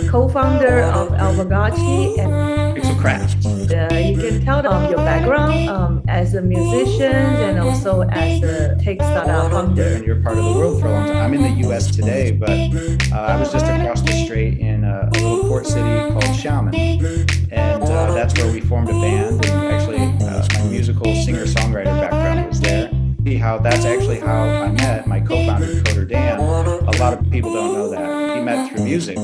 co-founder of Aavegotchi and Pixelcraft. you can tell them your background as a musician and also as a tech startup founder. And you're part of the world for a long time. I'm in the US today, but I was just across the strait in a little port city called Xiamen. And that's where we formed a band. And actually, my musical singer-songwriter background was there. That's actually how I met my co-founder, Coder Dan. A lot of people don't know that. He met through music.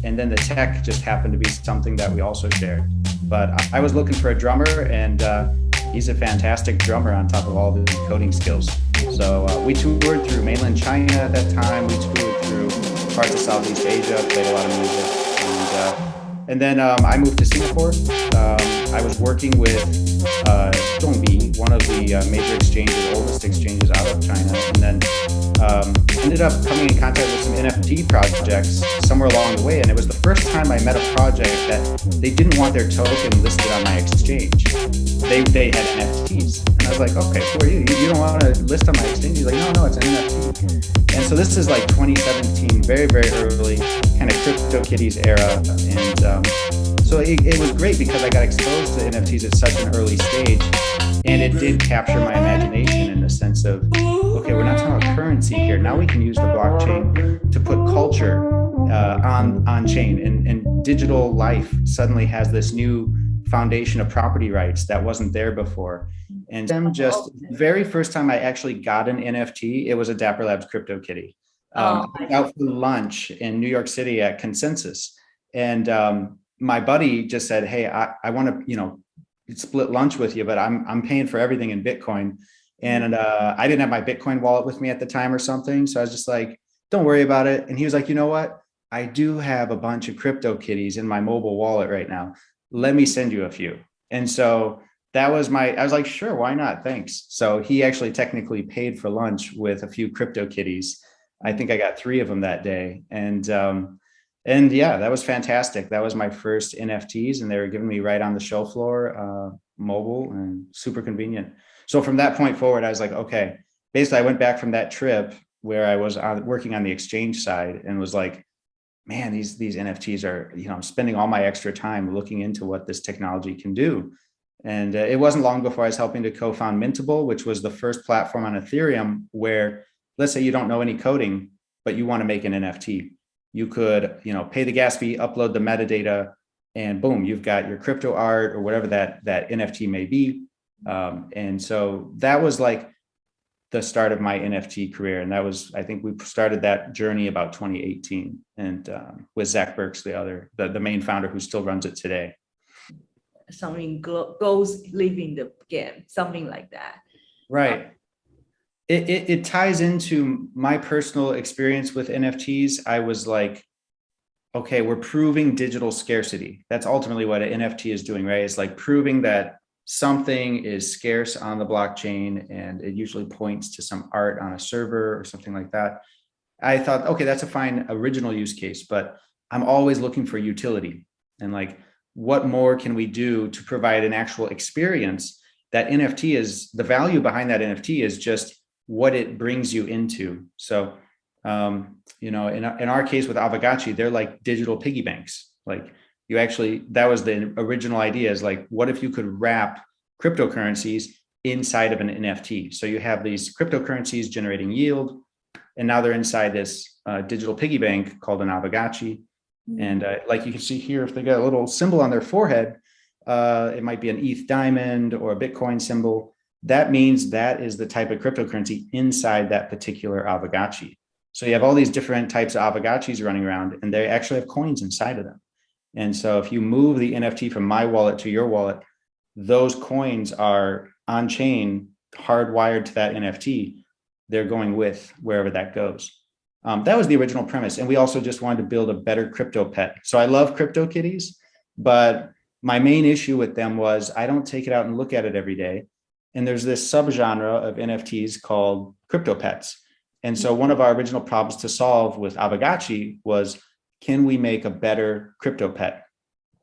And then the tech just happened to be something that we also shared. But I was looking for a drummer, and he's a fantastic drummer on top of all the coding skills. So we toured through mainland China at that time. We toured through parts of Southeast Asia, played a lot of music. And then I moved to Singapore. I was working with Zhongbi, one of the major exchanges, oldest exchanges out of China. And then ended up coming in contact with some NFT projects somewhere along the way. And it was the first time I met a project that they didn't want their token listed on my exchange. They had NFTs. And I was like, okay, who are you? You don't want to list on my exchange? He's like, no, it's an NFT. And so this is like 2017, very, very early kind of CryptoKitties era. And so it was great because I got exposed to NFTs at such an early stage. And it did capture my imagination in the sense of, okay, we're not talking about currency here. Now we can use the blockchain to put culture on chain, and digital life suddenly has this new foundation of property rights that wasn't there before. And just the very first time I actually got an NFT, it was a Dapper Labs CryptoKitty. I was out for lunch in New York City at Consensus, and my buddy just said, hey, I want to, split lunch with you, but I'm paying for everything in Bitcoin. And I didn't have my Bitcoin wallet with me at the time or something. So I was just like, don't worry about it. And he was like, you know what? I do have a bunch of CryptoKitties in my mobile wallet right now. Let me send you a few. And so I was like, sure, why not? Thanks. So he actually technically paid for lunch with a few CryptoKitties. I think I got 3 of them that day. And yeah, that was fantastic. That was my first NFTs, and they were giving me right on the show floor, mobile and super convenient. So from that point forward, I was like, okay, basically I went back from that trip where I was working on the exchange side and was like, man, these NFTs are, I'm spending all my extra time looking into what this technology can do. And it wasn't long before I was helping to co-found Mintable, which was the first platform on Ethereum where, let's say you don't know any coding, but you want to make an NFT. You could, pay the gas fee, upload the metadata, and boom, you've got your crypto art or whatever that NFT may be. And so that was like the start of my NFT career. And that was, I think we started that journey about 2018, and with Zach Burks, the main founder who still runs it today. Something goes living the game, something like that. Right. It ties into my personal experience with NFTs. I was like, okay, we're proving digital scarcity. That's ultimately what an NFT is doing, right? It's like proving that something is scarce on the blockchain, and it usually points to some art on a server or something like that. I thought, okay, that's a fine original use case, but I'm always looking for utility. And like, what more can we do to provide an actual experience? That NFT is, the value behind that NFT is just what it brings you into. So, in our case with Aavegotchi, they're like digital piggy banks. Like that was the original idea, is like, what if you could wrap cryptocurrencies inside of an NFT? So you have these cryptocurrencies generating yield, and now they're inside this digital piggy bank called an Aavegotchi. And like you can see here, if they got a little symbol on their forehead, it might be an ETH diamond or a Bitcoin symbol. That means that is the type of cryptocurrency inside that particular Aavegotchi. So you have all these different types of Aavegotchis running around, and they actually have coins inside of them. And so if you move the NFT from my wallet to your wallet, those coins are on chain, hardwired to that NFT. They're going with wherever that goes. That was the original premise. And we also just wanted to build a better crypto pet. So I love CryptoKitties, but my main issue with them was I don't take it out and look at it every day. And there's this subgenre of NFTs called crypto pets. And so one of our original problems to solve with Aavegotchi was, can we make a better crypto pet?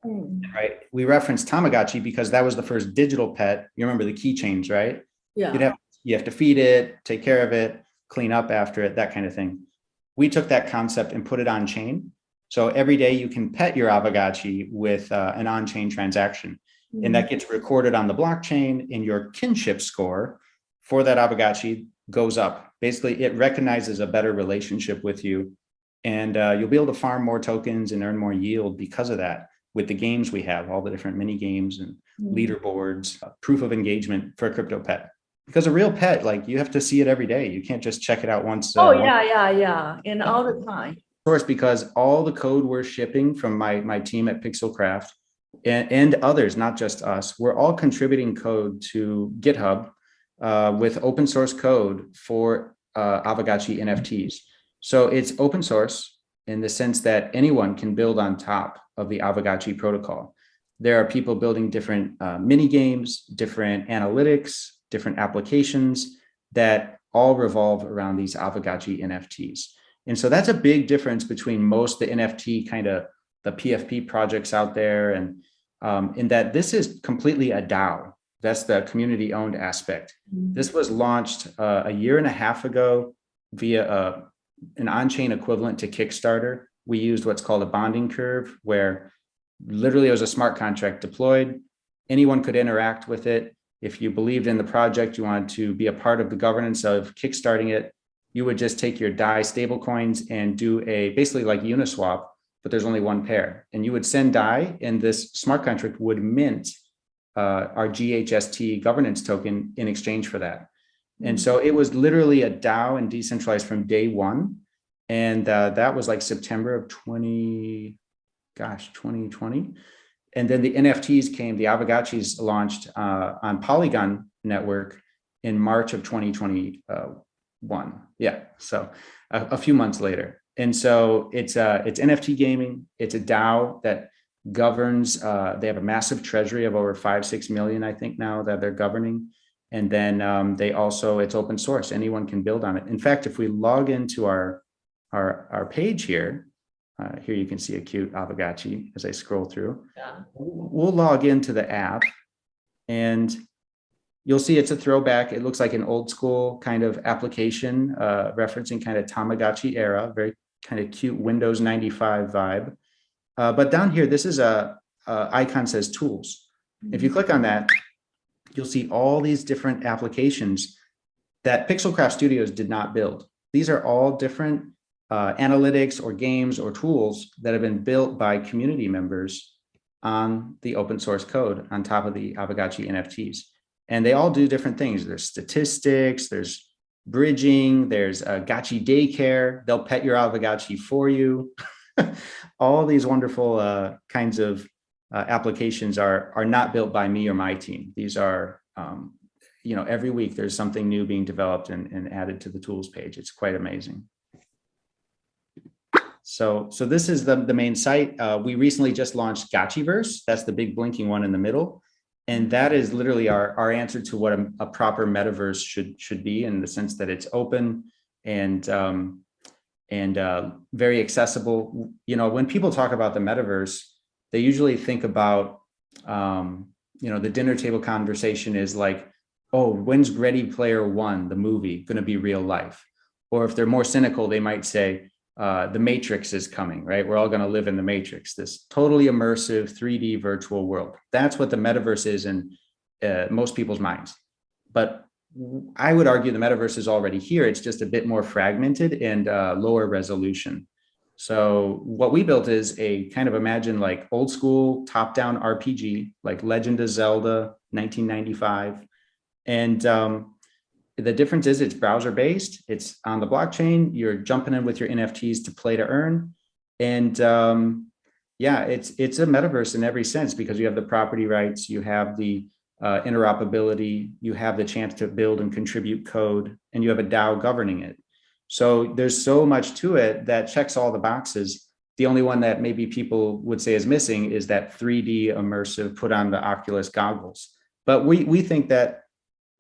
Right? We referenced Tamagotchi because that was the first digital pet. You remember the keychains, right? Yeah. You have to feed it, take care of it, clean up after it, that kind of thing. We took that concept and put it on chain. So every day you can pet your Aavegotchi with an on-chain transaction. And that gets recorded on the blockchain, and your kinship score for that Aavegotchi goes up. Basically, it recognizes a better relationship with you, and you'll be able to farm more tokens and earn more yield because of that with the games we have, all the different mini games and leaderboards, proof of engagement for a crypto pet. Because a real pet, like, you have to see it every day. You can't just check it out once. Yeah. And all the time. Of course, because all the code we're shipping from my team at Pixelcraft and others, not just us, we're all contributing code to GitHub with open source code for Aavegotchi NFTs. So it's open source in the sense that anyone can build on top of the Aavegotchi protocol. There are people building different mini games, different analytics, different applications that all revolve around these Aavegotchi NFTs. And so that's a big difference between most the NFT kind of the PFP projects out there, and in that this is completely a DAO. That's the community owned aspect. This was launched a year and a half ago via an on-chain equivalent to Kickstarter. We used what's called a bonding curve, where literally it was a smart contract deployed. Anyone could interact with it. If you believed in the project, you wanted to be a part of the governance of kickstarting it, you would just take your DAI stablecoins and do a basically like Uniswap, but there's only one pair. And you would send DAI, and this smart contract would mint our GHST governance token in exchange for that. And so it was literally a DAO and decentralized from day one. And that was like September of 2020. And then the NFTs came, the Aavegotchis launched on Polygon network in March of 2021. Yeah, so a few months later. And so it's NFT gaming. It's a DAO that governs, they have a massive treasury of over 5-6 million, I think now, that they're governing. And then they also, it's open source. Anyone can build on it. In fact, if we log into our page here, here you can see a cute Aavegotchi as I scroll through. Yeah. We'll log into the app, and you'll see it's a throwback. It looks like an old school kind of application, referencing kind of Tamagotchi era, very kind of cute Windows 95 vibe. But down here, this is a icon says tools. If you click on that, you'll see all these different applications that Pixelcraft Studios did not build. These are all different analytics or games or tools that have been built by community members on the open source code on top of the Aavegotchi NFTs. And they all do different things. There's statistics, there's bridging, there's Gotchi daycare. They'll pet your Aavegotchi for you. All these wonderful kinds of applications are not built by me or my team. These are, every week there's something new being developed and added to the tools page. It's quite amazing. So this is the main site. We recently just launched Gotchiverse. That's the big blinking one in the middle. And that is literally our answer to what a proper metaverse should be, in the sense that it's open and very accessible. When people talk about the metaverse, they usually think about, the dinner table conversation is like, oh, when's Ready Player One, the movie, going to be real life? Or if they're more cynical, they might say, the Matrix is coming, right? We're all going to live in the Matrix, this totally immersive 3D virtual world. That's what the metaverse is in most people's minds. But I would argue the metaverse is already here. It's just a bit more fragmented and lower resolution. So what we built is a kind of, imagine like old school top-down RPG, like Legend of Zelda, 1995. And the difference is it's browser-based, it's on the blockchain, you're jumping in with your NFTs to play to earn. And it's a metaverse in every sense, because you have the property rights, you have the interoperability, you have the chance to build and contribute code, and you have a DAO governing it. So there's so much to it that checks all the boxes. The only one that maybe people would say is missing is that 3D immersive, put on the Oculus goggles. But we think that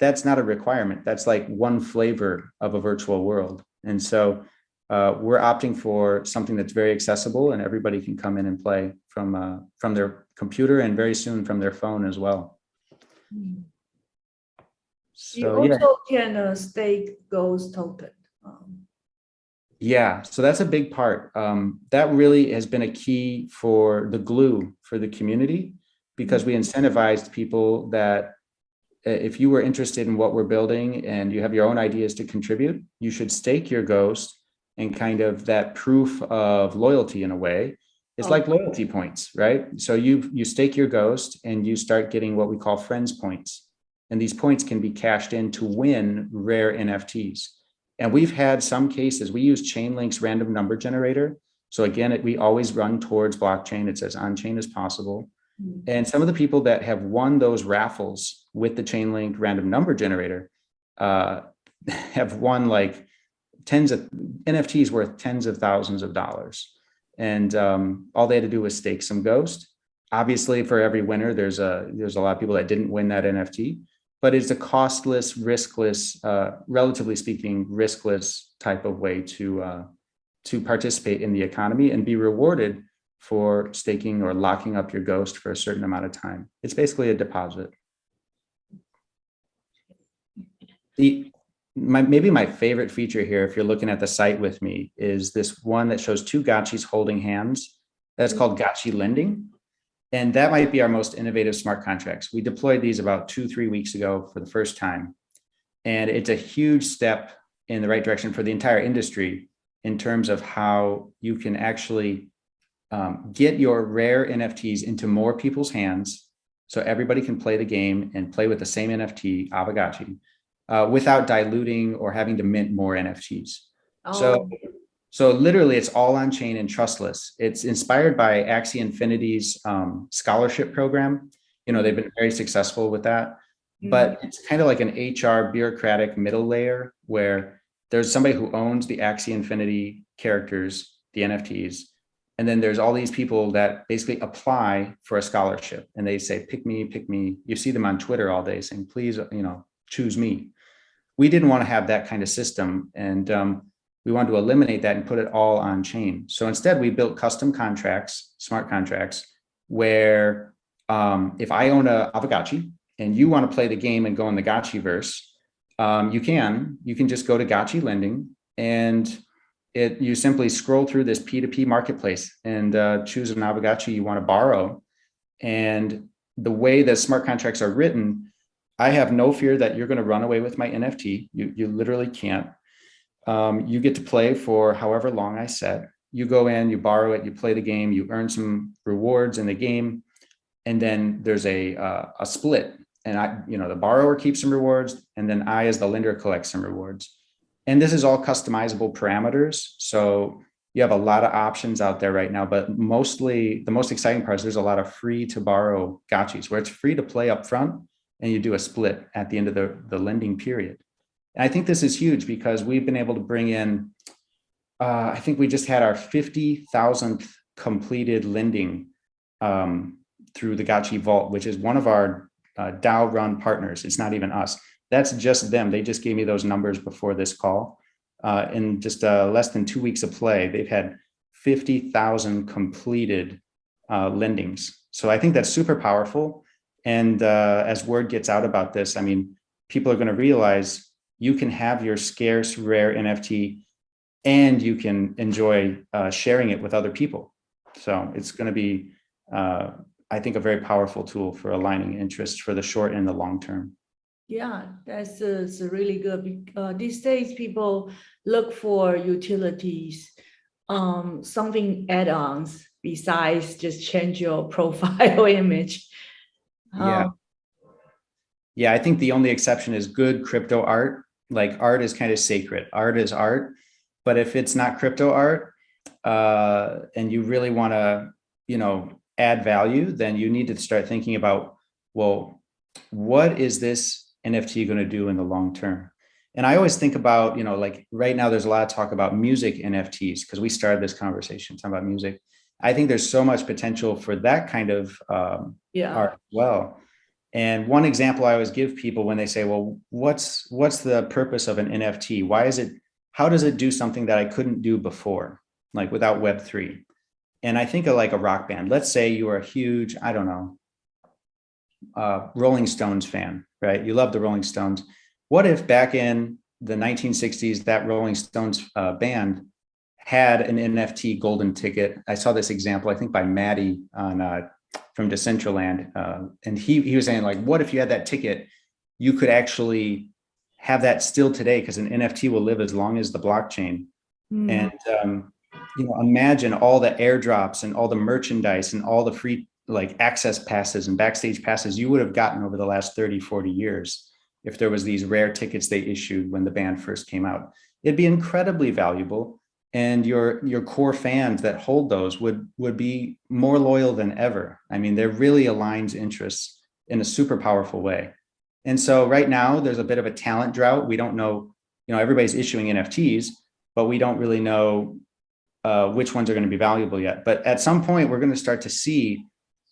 that's not a requirement. That's like one flavor of a virtual world. And so we're opting for something that's very accessible, and everybody can come in and play from their computer, and very soon from their phone as well. You also can stake Ghost token. Yeah, so that's a big part. That really has been a key for the glue for the community because we incentivized people that if you were interested in what we're building and you have your own ideas to contribute, you should stake your ghost, and kind of that proof of loyalty in a way. It's Oh, like loyalty points, right? So you stake your ghost and you start getting what we call friends points. And these points can be cashed in to win rare NFTs. And we've had some cases, we use Chainlink's random number generator. So again, we always run towards blockchain. It's as on-chain as possible. And some of the people that have won those raffles with the Chainlink random number generator uh, have won like tens of NFTs worth tens of thousands of dollars. And all they had to do was stake some ghost. Obviously, for every winner, there's a lot of people that didn't win that NFT, but it's a costless, riskless, relatively speaking, riskless type of way to participate in the economy and be rewarded for staking or locking up your ghost for a certain amount of time. It's basically a deposit. Maybe my favorite feature here, if you're looking at the site with me, is this one that shows two gotchis holding hands. That's called Gotchi lending. And that might be our most innovative smart contracts. We deployed these about 2-3 weeks ago for the first time. And it's a huge step in the right direction for the entire industry in terms of how you can actually get your rare NFTs into more people's hands so everybody can play the game and play with the same NFT, Aavegotchi, without diluting or having to mint more NFTs. oh, So literally it's all on chain and trustless. It's inspired by Axie Infinity's scholarship program. You know, they've been very successful with that, but it's kind of like an HR bureaucratic middle layer where there's somebody who owns the Axie Infinity characters, the NFTs. And then there's all these people that basically apply for a scholarship and they say, pick me, pick me. You see them on Twitter all day saying, please, you know, choose me. We didn't want to have that kind of system. And we wanted to eliminate that and put it all on chain. So instead we built custom contracts, smart contracts, where if I own a Aavegotchi and you want to play the game and go in the Gotchiverse, you can just go to Gotchi lending and you simply scroll through this P2P marketplace and choose an Aavegotchi you want to borrow. And the way that smart contracts are written, I have no fear that you're going to run away with my NFT. You literally can't. You get to play for however long I set. You go in, you borrow it, you play the game, you earn some rewards in the game, and then there's a split. And the borrower keeps some rewards, and then I, as the lender, collect some rewards. And this is all customizable parameters. So you have a lot of options out there right now, but mostly the most exciting part is there's a lot of free to borrow gotchis where it's free to play up front and you do a split at the end of the lending period. And I think this is huge because we've been able to bring in, I think we just had our 50,000th completed lending through the Gotchi Vault, which is one of our DAO run partners. It's not even us. That's just them. They just gave me those numbers before this call. In just less than 2 weeks of play, they've had 50,000 completed lendings. So I think that's super powerful. And as word gets out about this, I mean, people are going to realize you can have your scarce, rare NFT and you can enjoy sharing it with other people. So it's going to be, I think, a very powerful tool for aligning interests for the short and the long term. yeah, that's really good. These days, people look for utilities, something add-ons besides just change your profile image. Yeah. Yeah, I think the only exception is good crypto art. Like art is kind of sacred. Art is art. But if it's not crypto art and you really want to, add value, then you need to start thinking about, well, what is this NFT going to do in the long term? And I always think about, like right now, there's a lot of talk about music NFTs because we started this conversation talking about music. I think there's so much potential for that kind of art as well. And one example I always give people when they say, well, what's the purpose of an NFT? How does it do something that I couldn't do before, like without Web3? And I think of like a rock band. Let's say you are a huge, I don't know, Rolling Stones fan, right? You love the Rolling Stones. What if back in the 1960s, that Rolling Stones band had an NFT golden ticket. I saw this example, I think by Maddie on from Decentraland, and he was saying like, what if you had that ticket? You could actually have that still today because an NFT will live as long as the blockchain. And imagine all the airdrops and all the merchandise and all the free like access passes and backstage passes you would have gotten over the last 30, 40 years if there was these rare tickets they issued when the band first came out. It'd be incredibly valuable, and your core fans that hold those would be more loyal than ever. I mean, there really aligns interests in a super powerful way. And so right now there's a bit of a talent drought. We don't know, everybody's issuing NFTs, but we don't really know which ones are going to be valuable yet. But at some point, we're going to start to see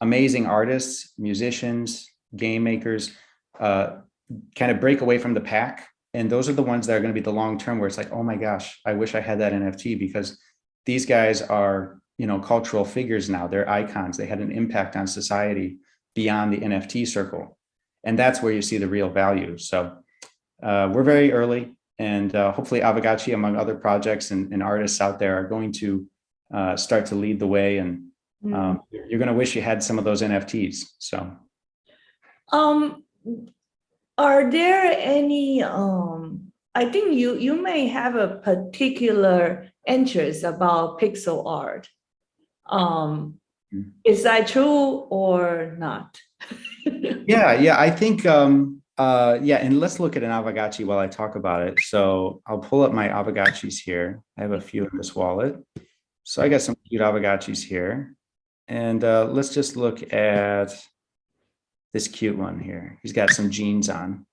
amazing artists, musicians, game makers kind of break away from the pack. And those are the ones that are going to be the long term, where it's like, oh my gosh, I wish I had that NFT, because these guys are, cultural figures now. They're icons. They had an impact on society beyond the NFT circle. And that's where you see the real value. So we're very early. And hopefully Aavegotchi, among other projects and artists out there, are going to start to lead the way. And you're going to wish you had some of those NFTs. So, are there any? I think you may have a particular interest about pixel art. Is that true or not? Yeah. I think. And let's look at an Aavegotchi while I talk about it. So I'll pull up my Aavegotchis here. I have a few in this wallet. So I got some cute Aavegotchis here. And let's just look at this cute one here. He's got some jeans on.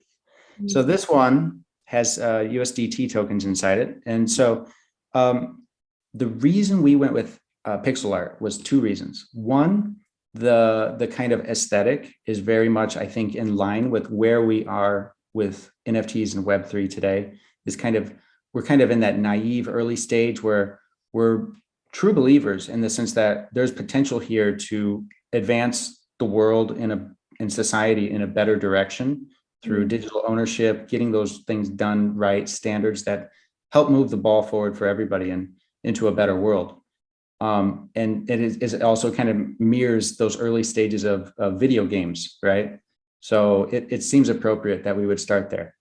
So this one has USDT tokens inside it. And so the reason we went with pixel art was two reasons. One, the kind of aesthetic is very much, I think, in line with where we are with NFTs and Web3 today. We're kind of in that naive early stage where we're true believers in the sense that there's potential here to advance the world in society in a better direction through digital ownership, getting those things done right, standards that help move the ball forward for everybody and into a better world. And it also kind of mirrors those early stages of video games, right? So it seems appropriate that we would start there.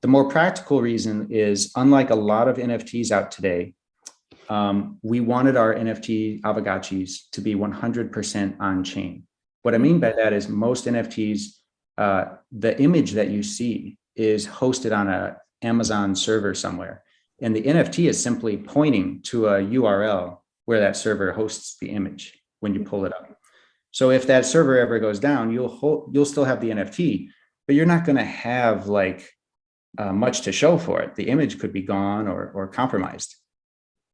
The more practical reason is, unlike a lot of NFTs out today, we wanted our NFT Aavegotchis to be 100% on chain. What I mean by that is most NFTs, the image that you see is hosted on an Amazon server somewhere. And the NFT is simply pointing to a URL where that server hosts the image when you pull it up. So if that server ever goes down, you'll still have the NFT, but you're not going to have much to show for it. The image could be gone or compromised.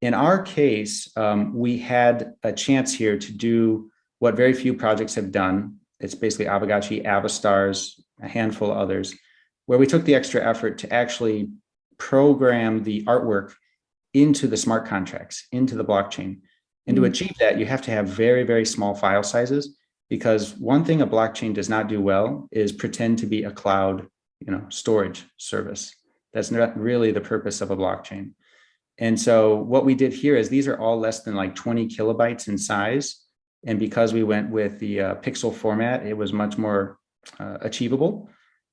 In our case, we had a chance here to do what very few projects have done. It's basically Aavegotchi, Avastars, a handful of others, where we took the extra effort to actually program the artwork into the smart contracts, into the blockchain. And to achieve that, you have to have very, very small file sizes, because one thing a blockchain does not do well is pretend to be a cloud, storage service. That's not really the purpose of a blockchain. And so what we did here is these are all less than 20 kilobytes in size. And because we went with the pixel format, it was much more achievable.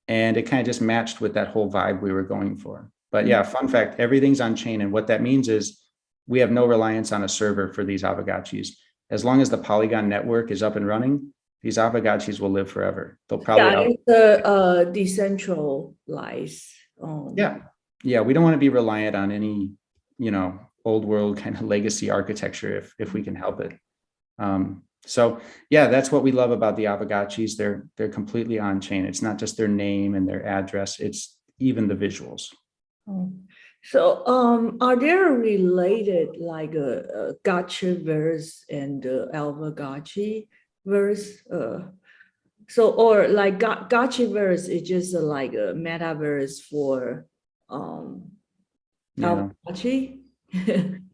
And it kind of just matched with that whole vibe we were going for. But yeah, fun fact, everything's on chain. And what that means is we have no reliance on a server for these Aavegotchis. As long as the Polygon network is up and running, these Aavegotchis will live forever. They'll probably it's decentralized. Yeah. We don't want to be reliant on any, old world kind of legacy architecture if we can help it. So yeah, that's what we love about the Aavegotchis. They're completely on chain. It's not just their name and their address. It's even the visuals. So are there related Gotchiverse and Aavegotchiverse? Or Gotchiverse is just like a metaverse for Aavegotchi?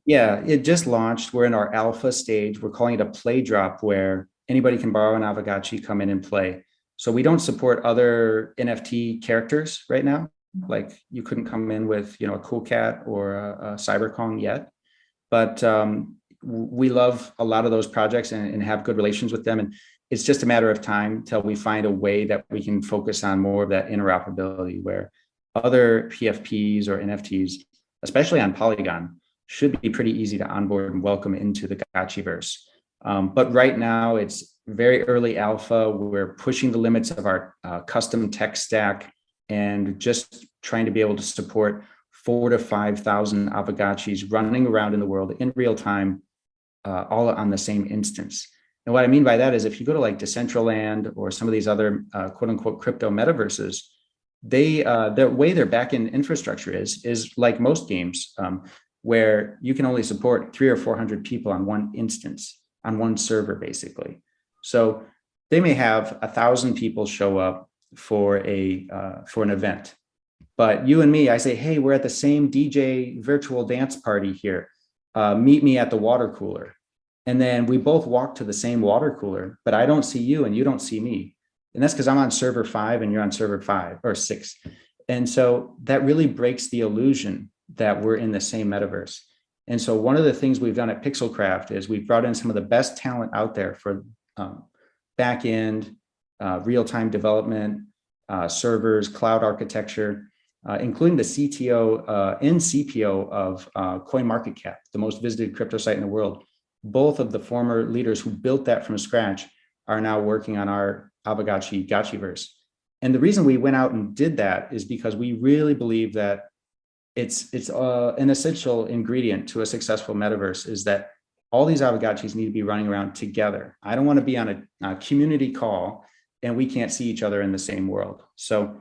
Yeah, it just launched. We're in our alpha stage. We're calling it a play drop, where anybody can borrow an Aavegotchi, come in and play. So we don't support other NFT characters right now. Like you couldn't come in with, a cool cat or a cyber Kong yet. but we love a lot of those projects and have good relations with them. And it's just a matter of time till we find a way that we can focus on more of that interoperability where other PFPs or NFTs, especially on Polygon, should be pretty easy to onboard and welcome into the Gotchiverse. But right now it's very early alpha. We're pushing the limits of our custom tech stack and just trying to be able to support 4,000 to 5,000 Aavegotchis running around in the world in real time, all on the same instance. And what I mean by that is if you go to like Decentraland or some of these other quote unquote crypto metaverses, the way their backend infrastructure is like most games, where you can only support 300 or 400 people on one instance, on one server, basically. So they may have 1,000 people show up for an event, but you and me, I say, hey, we're at the same DJ virtual dance party here. Meet me at the water cooler. And then we both walk to the same water cooler, but I don't see you and you don't see me. And that's because I'm on server 5 and you're on server 5 or 6. And so that really breaks the illusion that we're in the same metaverse. And so one of the things we've done at Pixelcraft is we've brought in some of the best talent out there for back-end, real-time development, servers, cloud architecture, including the CTO and CPO of CoinMarketCap, the most visited crypto site in the world. Both of the former leaders who built that from scratch are now working on our Aavegotchi Gotchiverse. And the reason we went out and did that is because we really believe that it's an essential ingredient to a successful metaverse is that all these Aavegotchis need to be running around together. I don't want to be on a community call and we can't see each other in the same world. So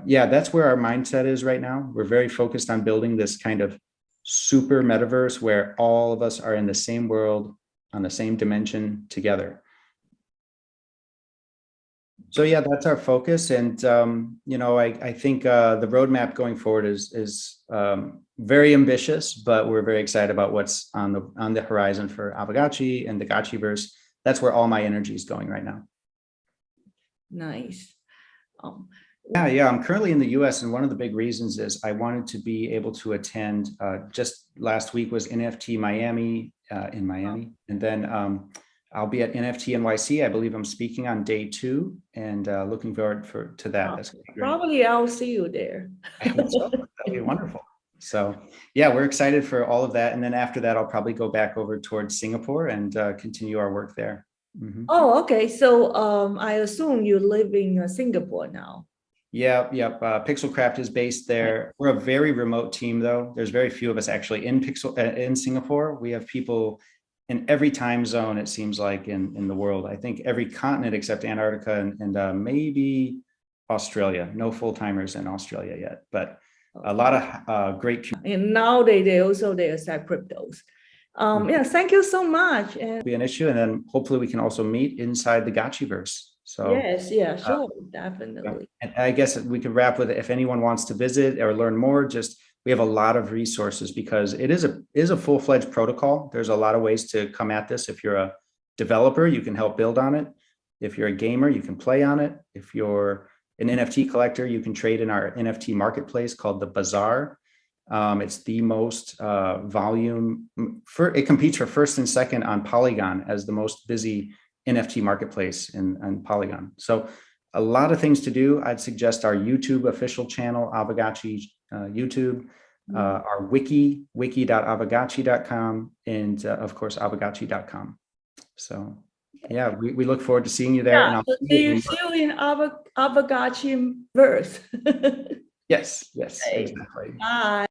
yeah, that's where our mindset is right now. We're very focused on building this kind of super metaverse where all of us are in the same world, on the same dimension together. So yeah, that's our focus. And, you know, I think the roadmap going forward is very ambitious, but we're very excited about what's on the horizon for Aavegotchi and the Gotchiverse. That's where all my energy is going right now. Nice. Yeah, I'm currently in the US, and one of the big reasons is I wanted to be able to attend, just last week was NFT Miami in Miami. And then I'll be at NFT NYC. I believe I'm speaking on day 2 and looking forward to that. That's great. Probably I'll see you there. I hope so. That'd be wonderful. So yeah, we're excited for all of that. And then after that, I'll probably go back over towards Singapore and continue our work there. Mm-hmm. Oh, okay. So I assume you live in Singapore now. Yeah. Pixelcraft is based there. We're a very remote team, though. There's very few of us actually in Singapore. We have people in every time zone, it seems like, in the world. I think every continent except Antarctica and maybe Australia. No full-timers in Australia yet, but a lot of great. And now they accept cryptos. Yeah, thank you so much. And be an issue, and then hopefully we can also meet inside the Gotchiverse. So yes, yeah, sure, definitely. And I guess we could wrap with it. If anyone wants to visit or learn more, we have a lot of resources because it is a full-fledged protocol. There's a lot of ways to come at this. If you're a developer, you can help build on it. If you're a gamer, you can play on it. If you're an NFT collector, you can trade in our NFT marketplace called the Bazaar. It's the most volume. It competes for first and second on Polygon as the most busy NFT marketplace in Polygon. So a lot of things to do. I'd suggest our YouTube official channel, Aavegotchi YouTube, our wiki.aavegotchi.com, and of course, aavegotchi.com. So yeah, we look forward to seeing you there. Yeah, and I'll see you in Aavegotchiverse. Yes, exactly. Bye.